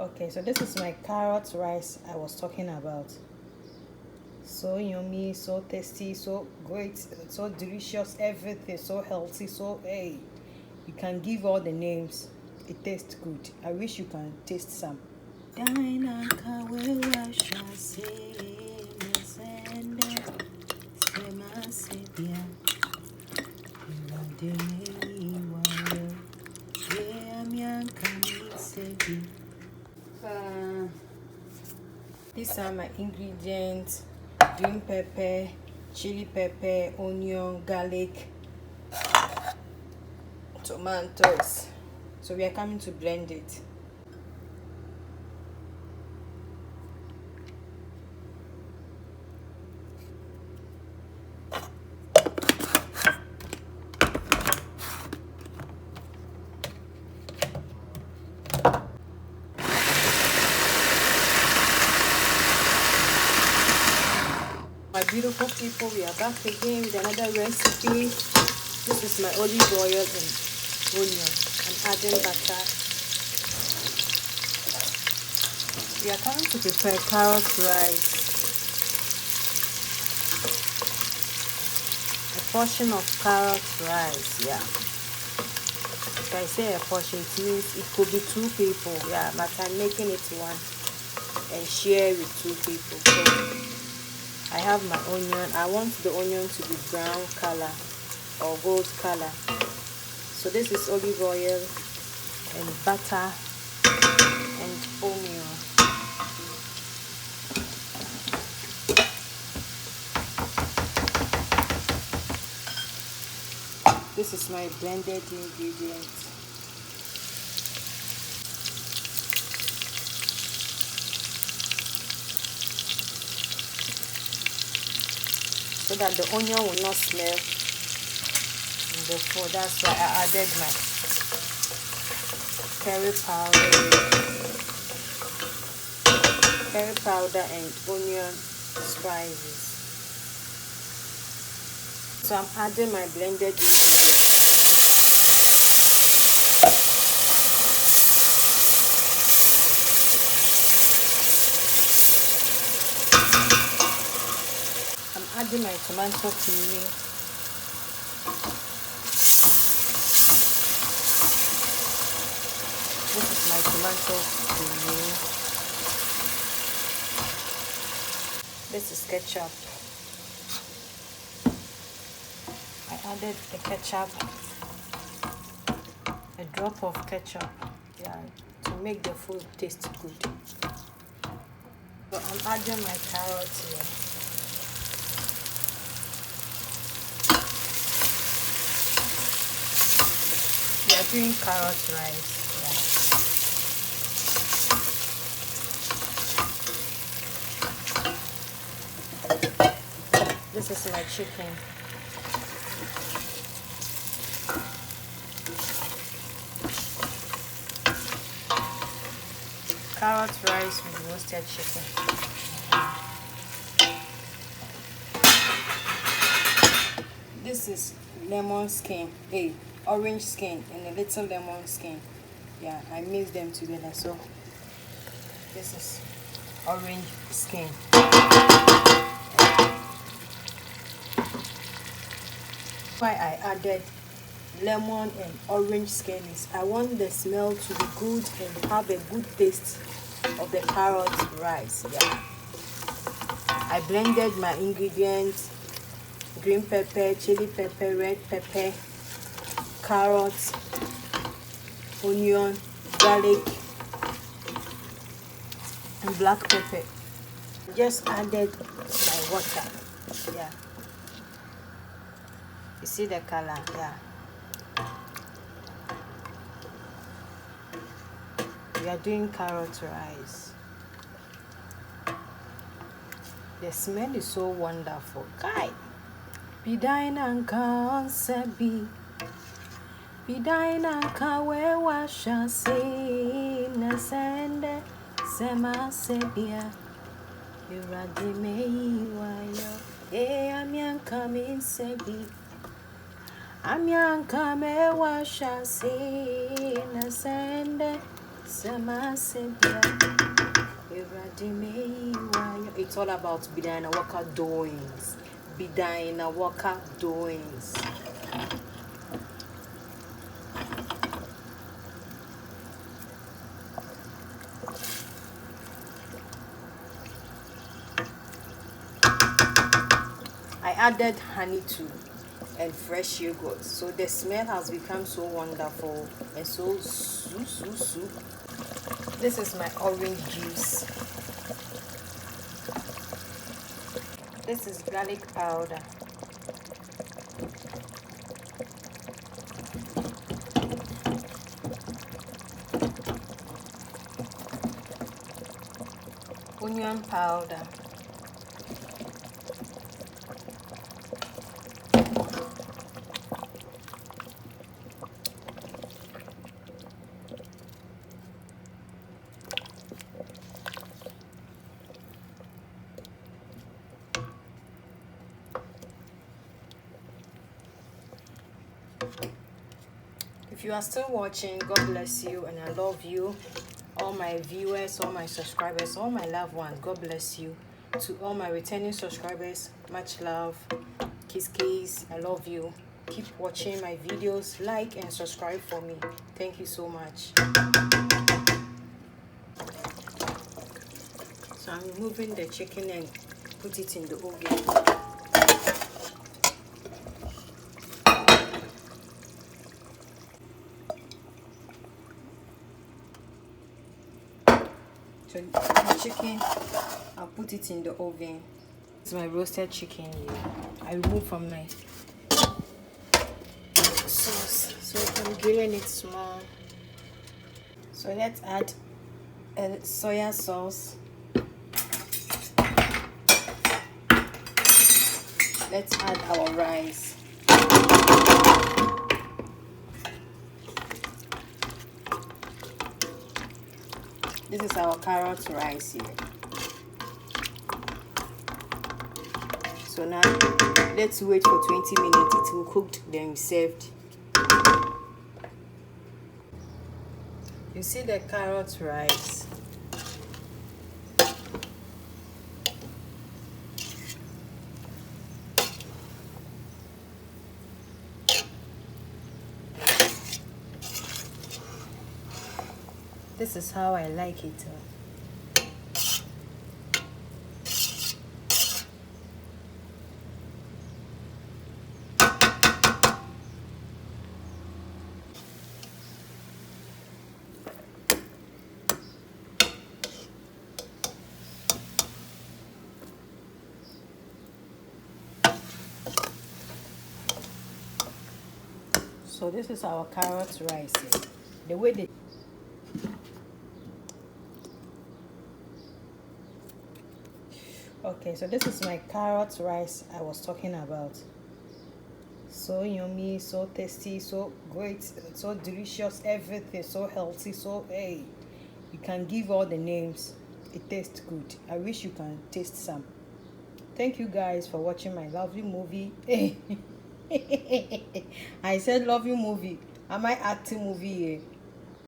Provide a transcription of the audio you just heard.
Okay, so this is my carrot rice I was talking about. So yummy, so tasty, so great, so delicious, everything, so healthy, so hey, you can give all the names. It tastes good. I wish you can taste some. These are my ingredients: green pepper, chili pepper, onion, garlic, tomatoes. So we are coming to blend it. My beautiful people, we are back again with another recipe. This is my olive oil and onion. I'm adding butter. We are going to prepare carrot rice. A portion of carrot rice, yeah. If I say a portion, it means it could be 2 people, yeah, but I'm making it 1 and share with 2 people. So I have my onion. I want the onion to be brown color or gold color. So this is olive oil and butter and onion. This is my blended ingredients. So that the onion will not smell in the food. That's why I added my curry powder and onion spices. So I'm adding my blended ingredients. I'm adding my tomato puree. This is my tomato puree. This is ketchup. I added the ketchup, a drop of ketchup, yeah, to make the food taste good. So I'm adding my carrots here. We are doing carrot rice. This is my chicken. Carrot rice with roasted chicken. This is lemon skin, orange skin and a little lemon skin. Yeah, I mix them together. So this is orange skin. Why I added lemon and orange skin is I want the smell to be good and have a good taste of the carrot rice. Yeah, I blended my ingredients: green pepper, chili pepper, red pepper, carrots, onion, garlic, and black pepper. Just added my water. Yeah, you see the color. Yeah, we are doing carrot rice. The smell is so wonderful. Guy, Bedianawalkerdoings, Bedianawalkerdoings, we washa se na sende sema sebia iradime wayo amyanka min sebi amyanka me washa se na sende It's all about Bedianawalkerdoings. Bedianawalkerdoings. I added honey too and fresh yogurt, so the smell has become so wonderful and so soup. This is my orange juice. This is garlic powder. Onion powder. If you are still watching, God bless you and I love you. All my viewers, all my subscribers, all my loved ones, God bless you. To all my returning subscribers, much love. Kiss, I love you. Keep watching my videos, like and subscribe for me. Thank you so much. So I'm removing the chicken and put it in the oven. So the chicken, I'll put it in the oven. It's my roasted chicken here. I remove from my sauce, so I'm grilling it small. So let's add a soya sauce. Let's add our rice. This is our carrot rice here. So now let's wait for 20 minutes. It will cook, then served. You see the carrot rice. This is how I like it. So this is our carrot rice. The way they Okay, so this is my carrot rice I was talking about. So yummy, so tasty, so great, so delicious, everything, so healthy, so hey, you can give all the names. It tastes good. I wish you can taste some. Thank you guys for watching my lovely movie. I said lovely movie. Am I acting movie here?